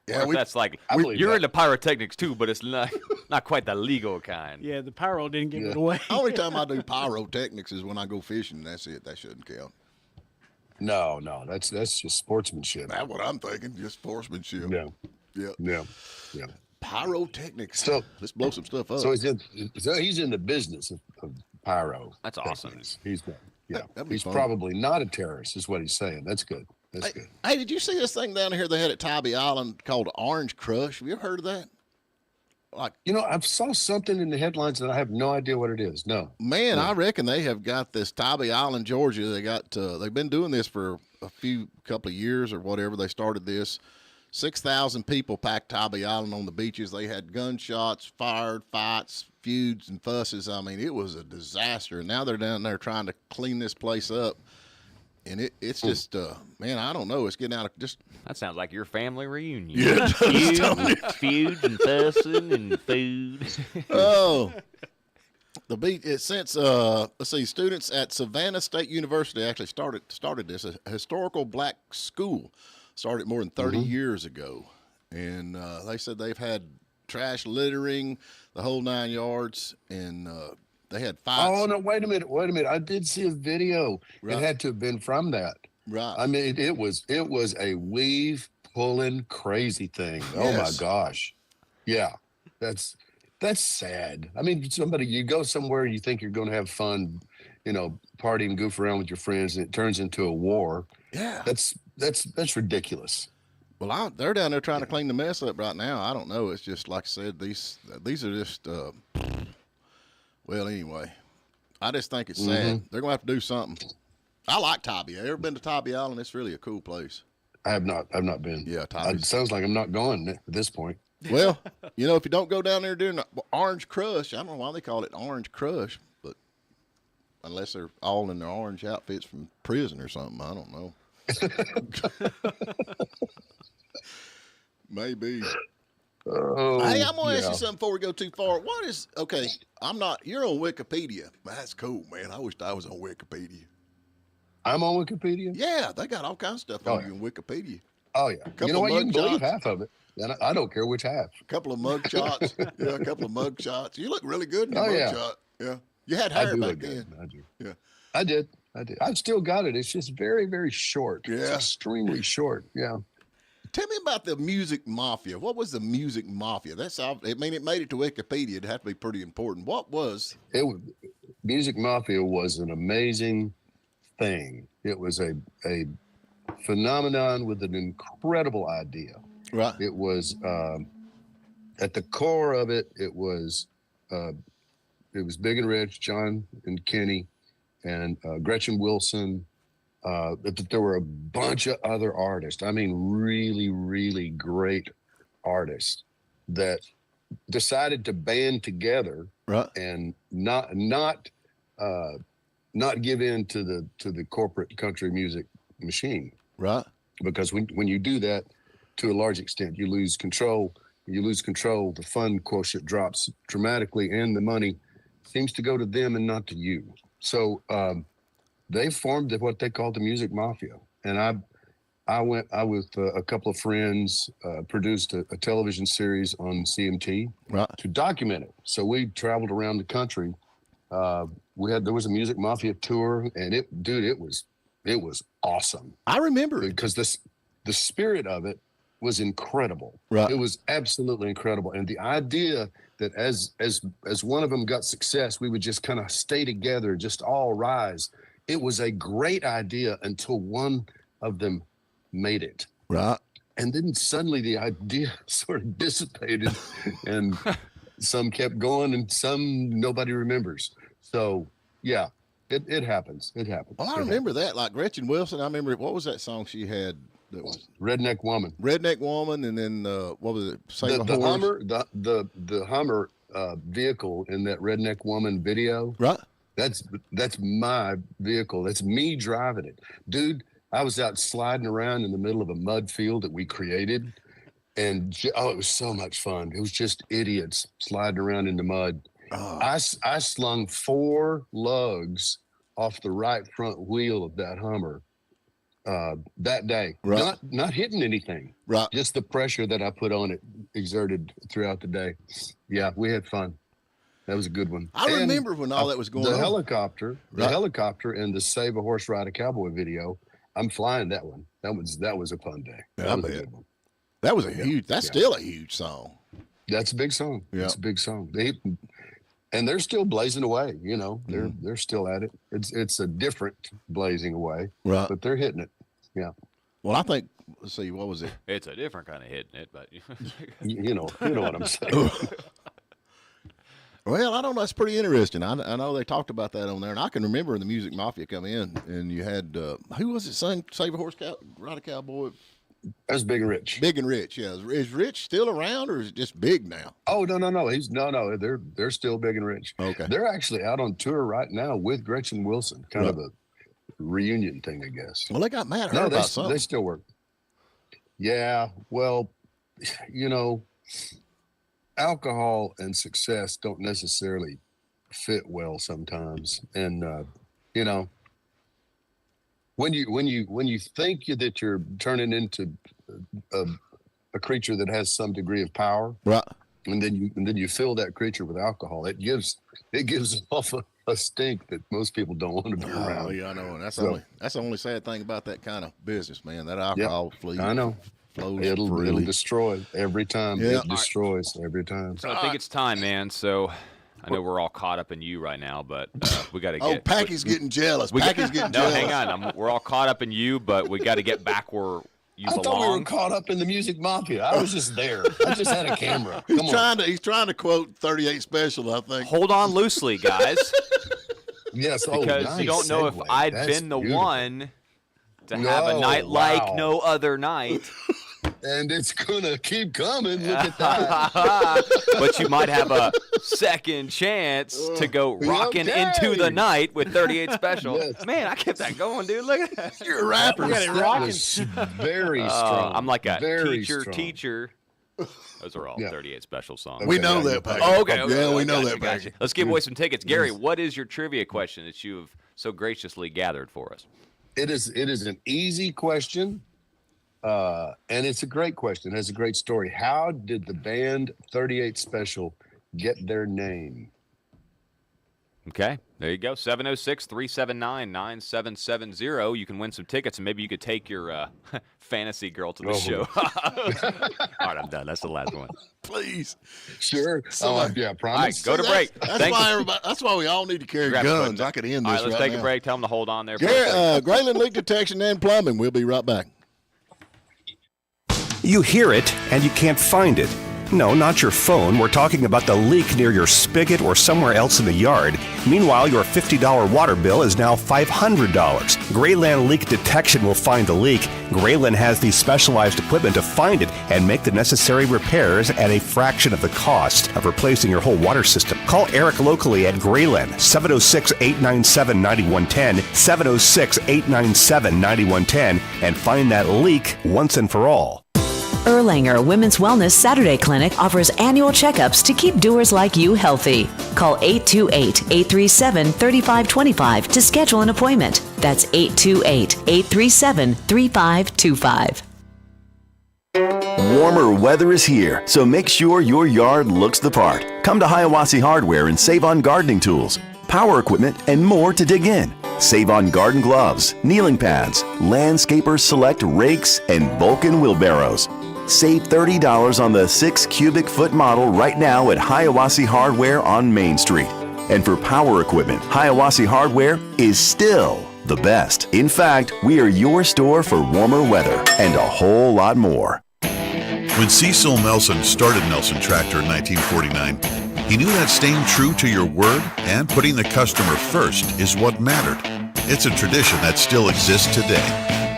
Yeah,
that's like you're into pyrotechnics too, but it's not quite the legal kind.
Yeah, the pyro didn't give it away.
Only time I do pyrotechnics is when I go fishing. That's it. That shouldn't count.
No, that's just sportsmanship.
That's what I'm thinking. Just sportsmanship.
Yeah.
Pyrotechnics.
So
let's blow some stuff up.
So he's in the business of pyro.
That's awesome.
He's
He's
probably not a terrorist, is what he's saying. That's good. That's good.
Hey, did you see this thing down here they had at Tybee Island called Orange Crush? Have you ever heard of that?
I saw something in the headlines and I have no idea what it is. No.
Man, I reckon they have got this Tybee Island, Georgia. They've been doing this for a couple of years or whatever. They started this. 6,000 people packed Tybee Island on the beaches. They had gunshots, fired, fights, feuds, and fusses. I mean, it was a disaster. And now they're down there trying to clean this place up. And it's just, man, I don't know. It's getting out of just.
That sounds like your family reunion.
Yeah,
feuds and fussing and food.
Oh, the beat. Since let's see, students at Savannah State University actually started this a historical black school. Started more than 30 years ago, and they said they've had trash littering, the whole 9 yards, and. They had fights.
Oh, no, wait a minute. I did see a video.
Right.
It had to have been from that.
Right.
I mean, it was a weave pulling crazy thing.
Yes.
Oh my gosh. Yeah. That's sad. I mean, you go somewhere, you think you're going to have fun, party and goof around with your friends, and it turns into a war.
Yeah.
That's ridiculous.
Well, they're down there trying to clean the mess up right now. I don't know. It's just like I said, these are just well, anyway, I just think it's sad. They're going to have to do something. I like Tybee. Ever been to Tybee Island? It's really a cool place.
I have not. I've not been.
Yeah, Tybee.
It sounds like I'm not going at this point.
Well, if you don't go down there during the Orange Crush, I don't know why they call it Orange Crush, but unless they're all in their orange outfits from prison or something, I don't know. Maybe. Hey, I'm going to ask you something before we go too far. You're on Wikipedia. That's cool, man. I wish I was on Wikipedia.
I'm on Wikipedia?
Yeah, they got all kinds of stuff on you in Wikipedia.
Oh, yeah. You know what? You can believe half of it. And I don't care which half.
A couple of mug shots. A couple of mug shots. You look really good in your mug shot. Yeah. You had hair back then.
I do.
Yeah.
I did. I've still got it. It's just very, very short.
Yeah.
It's extremely short. Yeah.
Tell me about the Music Mafia. What was the Music Mafia? It made it to Wikipedia. It'd have to be pretty important. What was
it? Music Mafia was an amazing thing. It was a phenomenon with an incredible idea.
Right.
It was at the core of it. It was Big and Rich, John and Kenny, and Gretchen Wilson. There were a bunch of other artists. I mean, really, really great artists that decided to band together,
right,
and not give in to the corporate country music machine,
right?
Because when you do that, to a large extent, you lose control. The fun quotient drops dramatically, and the money seems to go to them and not to you. So they formed what they called the Music Mafia, and I with a couple of friends produced a television series on CMT to document it. So we traveled around the country. There was a Music Mafia tour, and it was awesome.
I remember it
because the spirit of it was incredible.
Right.
It was absolutely incredible. And the idea that as one of them got success, we would just kind of stay together, just all rise. It was a great idea until one of them made it.
Right.
And then suddenly the idea sort of dissipated and some kept going and some nobody remembers. So yeah, it happens. It happens.
Well, I remember that, like Gretchen Wilson. I remember, what was that song she had? That was
Redneck Woman.
Redneck Woman, and then what was it? Save a Horse.
Hummer, the Hummer vehicle in that Redneck Woman video.
Right.
That's my vehicle. That's me driving it, dude. I was out sliding around in the middle of a mud field that we created, and it was so much fun. It was just idiots sliding around in the mud. Oh. I slung 4 lugs off the right front wheel of that Hummer that day.
Right.
Not hitting anything.
Right.
Just the pressure that I put on it exerted throughout the day. Yeah, we had fun. That was a good one.
I remember when all that was going on.
The helicopter and the Save a Horse Ride a Cowboy video. I'm flying that one. That was a fun day.
Yeah,
that was a good one.
That was a huge. That's still a huge song.
That's a big song.
Yeah.
It's a big song. And they're still blazing away. You know, they're still at it. It's a different blazing away.
Right.
But they're hitting it. Yeah.
Well, I think. Let's see. What was it?
It's a different kind of hitting it, but
you know what I'm saying.
Well, I don't know. That's pretty interesting. I know they talked about that on there, and I can remember the Music Mafia come in, and you had who was it? Sung "Save a Horse, Ride a Cowboy."
That was Big and Rich.
Big and Rich, yeah. Is Rich still around, or is it just Big now?
Oh no. He's no. They're still Big and Rich.
Okay.
They're actually out on tour right now with Gretchen Wilson. Kind of a reunion thing, I guess.
Well, they got mad at her about something.
They still work. Yeah. Well, you know, alcohol and success don't necessarily fit well sometimes, and you know, when you think that you're turning into a creature that has some degree of power,
right?
And then you fill that creature with alcohol. It gives off a stink that most people don't want to be around.
Oh yeah, I know. And that's the only sad thing about that kind of business, man. That alcohol flows.
I know. It'll destroy every time.
Yeah.
It destroys every time.
So I think it's time, man. So I know we're all caught up in you right now, but we got to get.
Packy's getting jealous. Packy's getting jealous.
No, hang on. We're all caught up in you, but we got to get back where you belong.
I thought we were caught up in the Music Mafia. I was just there. I just had a camera.
He's trying to quote 38 Special, I think.
Hold on loosely, guys.
Yes,
because
nice
you don't know
segue.
if I'd
That's
been the
beautiful.
one to have a night like no other night.
And it's gonna keep coming. Look at that.
But you might have a second chance to go rocking into the night with 38 Special.
Yes.
Man, I kept that going, dude. Look at that.
You're a rapper.
That was very strong.
I'm like a
very strong.
teacher. Those are all 38 Special songs.
We know that, Packy.
Oh, okay.
Yeah, we know
Gotcha,
that,
gotcha.
Packy.
Let's give away some tickets. Gary, what is your trivia question that you have so graciously gathered for us?
It is an easy question. And it's a great question. It has a great story. How did the band 38 Special get their name?
Okay, there you go. 706-379-9770. You can win some tickets, and maybe you could take your fantasy girl to the show. All right, I'm done. That's the last one.
Please.
Sure. Yeah, promise.
All right, go to break.
That's why we all need to carry guns. I could end this
All right, let's take
now.
a break. Tell them to hold on there.
Grayling Leak Detection and Plumbing. We'll be right back.
You hear it and you can't find it. No, not your phone. We're talking about the leak near your spigot or somewhere else in the yard. Meanwhile, your $50 water bill is now $500. Grayland Leak Detection will find the leak. Grayland has the specialized equipment to find it and make the necessary repairs at a fraction of the cost of replacing your whole water system. Call Eric locally at Grayland, 706-897-9110, 706-897-9110, and find that leak once and for all.
Erlanger Women's Wellness Saturday Clinic offers annual checkups to keep doers like you healthy. Call 828-837-3525 to schedule an appointment. That's 828-837-3525.
Warmer weather is here, so make sure your yard looks the part. Come to Hiawassee Hardware and save on gardening tools, power equipment, and more to dig in. Save on garden gloves, kneeling pads, Landscapers Select rakes, and Vulcan wheelbarrows. Save $30 on the 6 cubic foot model right now at Hiawassee Hardware on Main Street. And for power equipment, Hiawassee Hardware is still the best. In fact, we are your store for warmer weather and a whole lot more.
When Cecil Nelson started Nelson Tractor in 1949, he knew that staying true to your word and putting the customer first is what mattered. It's a tradition that still exists today.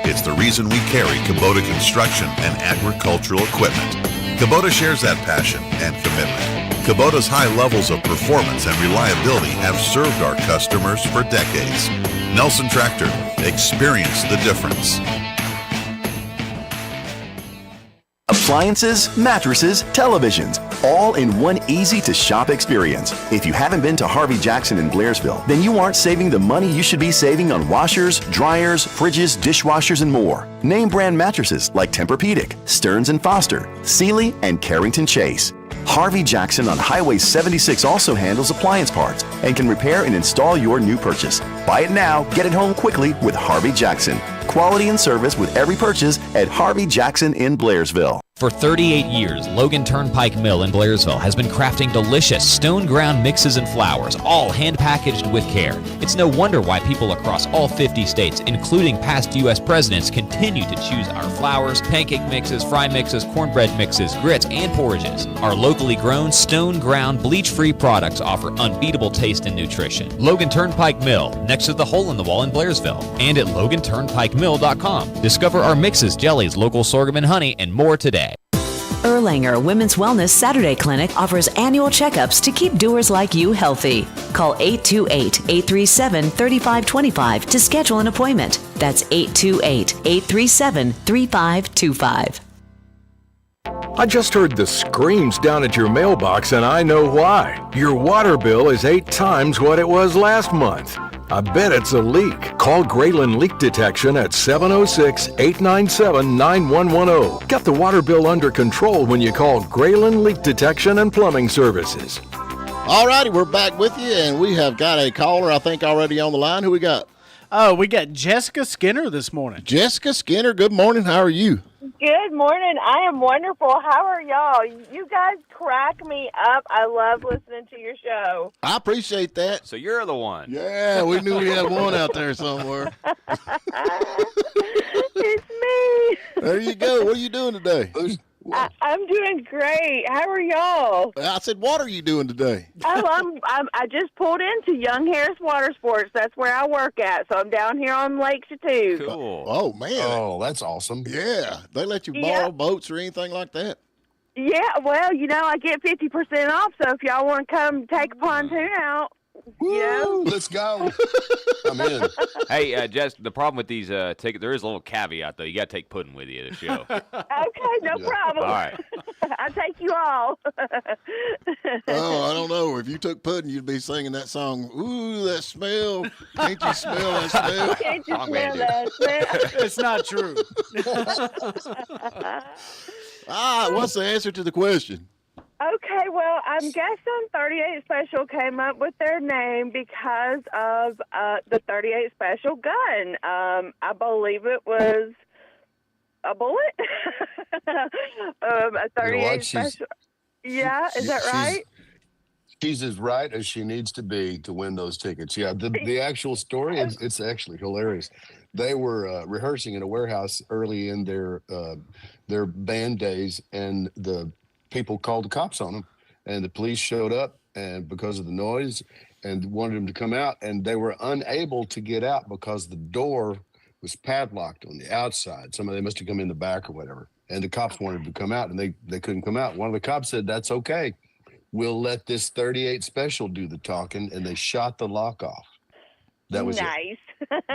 It's the reason we carry Kubota construction and agricultural equipment. Kubota shares that passion and commitment. Kubota's high levels of performance and reliability have served our customers for decades. Nelson Tractor, experience the difference.
Appliances, mattresses, televisions, all in one easy-to-shop experience. If you haven't been to Harvey Jackson in Blairsville, then you aren't saving the money you should be saving on washers, dryers, fridges, dishwashers, and more. Name brand mattresses like Tempur-Pedic, Stearns & Foster, Sealy, and Carrington Chase. Harvey Jackson on Highway 76 also handles appliance parts and can repair and install your new purchase. Buy it now, get it home quickly with Harvey Jackson. Quality and service with every purchase at Harvey Jackson in Blairsville.
For 38 years, Logan Turnpike Mill in Blairsville has been crafting delicious stone ground mixes and flours, all hand packaged with care. It's no wonder why people across all 50 states, including past U.S. presidents, continue to choose our flours, pancake mixes, fry mixes, cornbread mixes, grits, and porridges. Our locally grown, stone ground, bleach-free products offer unbeatable taste and nutrition. Logan Turnpike Mill, next to the Hole in the Wall in Blairsville, and at LoganTurnpikeMill.com. Discover our mixes, jellies, local sorghum and honey, and more today.
Erlanger Women's Wellness Saturday Clinic offers annual checkups to keep doers like you healthy. Call 828-837-3525 to schedule an appointment. That's 828-837-3525.
I just heard the screams down at your mailbox, and I know why. Your water bill is 8 times what it was last month. I bet it's a leak. Call Grayland Leak Detection at 706-897-9110. Get the water bill under control when you call Grayland Leak Detection and Plumbing Services.
All righty, we're back with you, and we have got a caller, I think, already on the line. Who we got?
Oh, we got Jessica Skinner this morning.
Jessica Skinner, good morning. How are you?
Good morning. I am wonderful. How are y'all? You guys crack me up. I love listening to your show.
I appreciate that.
So you're the one.
Yeah, we knew we had one out there somewhere.
It's me.
There you go. What are you doing today?
I'm doing great. How are y'all?
I said, what are you doing today?
Oh, I just pulled into Young Harris Water Sports. That's where I work at. So I'm down here on Lake Chattooga.
Cool.
Oh, man.
Oh, that's awesome.
Yeah. They let you borrow boats or anything like that?
Yeah, well, I get 50% off. So if y'all want to come take a pontoon out,
let's go. I'm in.
Hey, Jess, the problem with these tickets, there is a little caveat, though. You got to take pudding with you to the show.
Okay, no problem.
All right.
I'll take you all.
Oh, I don't know. If you took pudding, you'd be singing that song, ooh, that smell. Can't you smell that smell?
Can't you smell that smell?
It's not true.
What's the answer to the question?
Okay, well, I'm guessing 38 Special came up with their name because of the 38 Special gun. I believe it was a bullet. A 38 Special. Yeah, is that right?
She's as right as she needs to be to win those tickets. Yeah, the actual story, it's actually hilarious. They were rehearsing in a warehouse early in their band days, and the people called the cops on them, and the police showed up and because of the noise and wanted them to come out, and they were unable to get out because the door was padlocked on the outside. They must have come in the back or whatever. And the cops wanted to come out, and they couldn't come out. One of the cops said, "That's okay. We'll let this 38 Special do the talking," and they shot the lock off. That was
nice.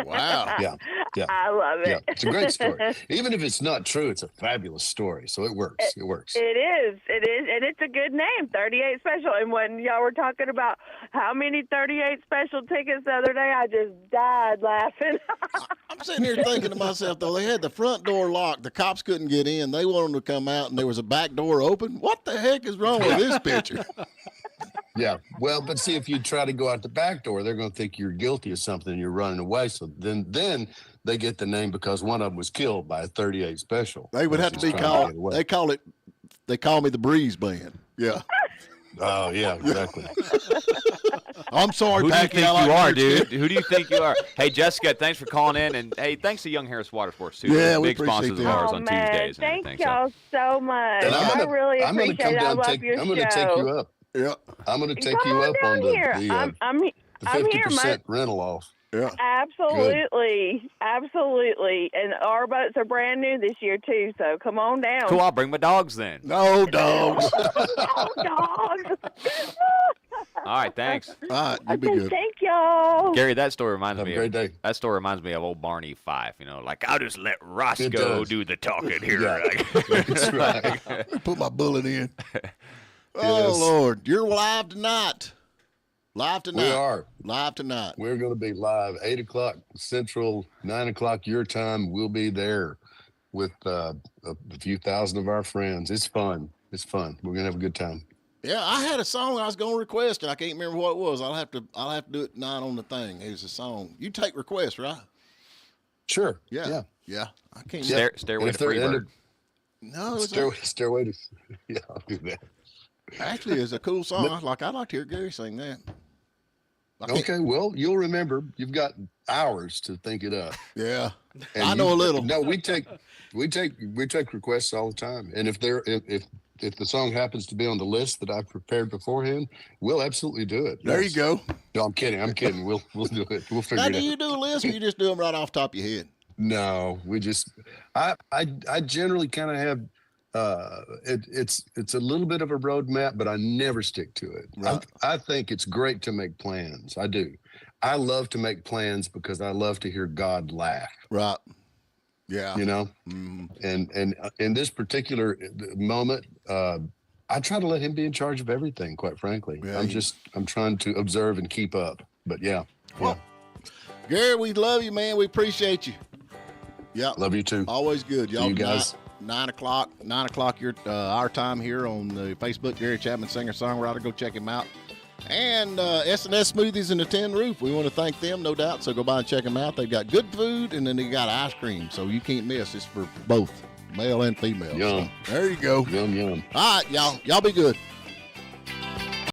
Wow.
Yeah.
I love it.
Yeah, it's a great story. Even if it's not true, it's a fabulous story. So it works. It works.
It is, and it's a good name, 38 Special. And when y'all were talking about how many 38 Special tickets the other day, I just died laughing.
I'm sitting here thinking to myself, though, they had the front door locked. The cops couldn't get in. They wanted them to come out, and there was a back door open. What the heck is wrong with this picture?
Yeah. Well, but see, if you try to go out the back door, they're going to think you're guilty of something and you're running away. So then they get the name because one of them was killed by a 38 Special.
They would have to be called. They call me the Breeze Band. Yeah.
Oh, yeah, exactly.
I'm sorry,
Who do you
Packy,
think
I like
you are,
your
dude? Who do you think you are? Hey, Jessica, thanks for calling in, and hey, thanks to Young Harris Water Sports too.
Yeah,
They're
we
big sponsors
appreciate
of
that.
ours
Oh,
on
man.
Tuesdays. And
Thank
everything,
y'all so much.
And
I really
I'm gonna
appreciate it. I
come
love
down.
your
I'm going to
show.
take you up.
Yeah.
I'm going to take
Come
you
on
up
down
on
here.
the
I'm here,
50%
Mike.
rental off.
Yeah.
Absolutely. Absolutely. And our boats are brand new this year, too, so come on down.
Cool, I'll bring my dogs then.
No dogs.
Oh, dogs.
All right, thanks.
All right, you be
Okay,
good.
thank y'all.
Gary, that story reminds
Have a
me
great day.
That story reminds me of old Barney Fife. You know, like I'll just let Roscoe
does.
do the talking here.
Yeah.
Like-
That's right.
Put my bullet in.
Yes.
Oh, Lord. You're live tonight. Live tonight.
We are.
Live tonight.
We're going to be live 8 o'clock Central, 9 o'clock your time. We'll be there with a few thousand of our friends. It's fun. It's fun. We're going to have a good time.
Yeah, I had a song I was going to request, and I can't remember what it was. I'll have to do it tonight on the thing. It was a song. You take requests, right?
Sure.
Yeah. I can't.
Stairway to Freebird.
No, it's
Stairway to. Yeah, I'll do that.
Actually, it's a cool song. I'd like to hear Gary sing that.
Okay, well, you'll remember. You've got hours to think it up.
Yeah,
And
I know a little.
No, we take requests all the time, and if the song happens to be on the list that I've prepared beforehand, we'll absolutely do it.
There
Yes.
you go.
No, I'm kidding. We'll do it. We'll figure
Now,
it
do
out.
you do a list, or you just do them right off the top of your head?
No, we just. I generally kind of have. It's a little bit of a roadmap, but I never stick to it.
Right.
I think it's great to make plans. I do. I love to make plans because I love to hear God laugh.
Right. Yeah.
You know, and in this particular moment, I try to let Him be in charge of everything. Quite frankly,
Yeah,
I'm trying to observe and keep up. But yeah.
Well, Gary, we love you, man. We appreciate you. Yeah.
Love you too.
Always good. Y'all
you guys.
9 o'clock your our time here on the Facebook. Gary Chapman, singer-songwriter. Go check him out. And S&S Smoothies and the Tin Roof. We want to thank them, no doubt. So go by and check them out. They've got good food, and then they got ice cream. So you can't miss. It's for both, male and female.
Yum.
So there you go.
Yum, yum.
All right, y'all. Y'all be good.